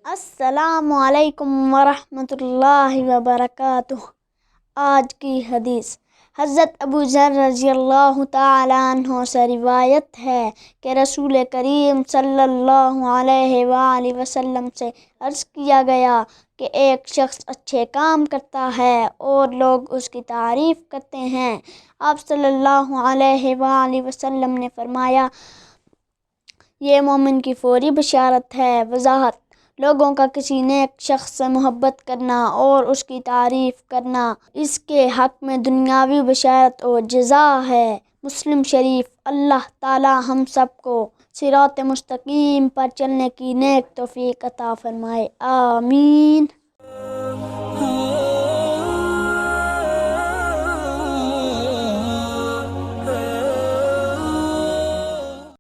السلام علیکم ورحمۃ اللہ وبرکاتہ۔ آج کی حدیث حضرت ابو ذر رضی اللہ تعالیٰ عنہ سے روایت ہے کہ رسول کریم صلی اللہ علیہ وآلہ وسلم سے عرض کیا گیا کہ ایک شخص اچھے کام کرتا ہے اور لوگ اس کی تعریف کرتے ہیں۔ آپ صلی اللہ علیہ وآلہ وسلم نے فرمایا، یہ مومن کی فوری بشارت ہے۔ وضاحت: لوگوں کا کسی نیک شخص سے محبت کرنا اور اس کی تعریف کرنا اس کے حق میں دنیاوی بشارت اور جزا ہے۔ مسلم شریف۔ اللہ تعالی ہم سب کو صراط مستقیم پر چلنے کی نیک توفیق عطا فرمائے، آمین۔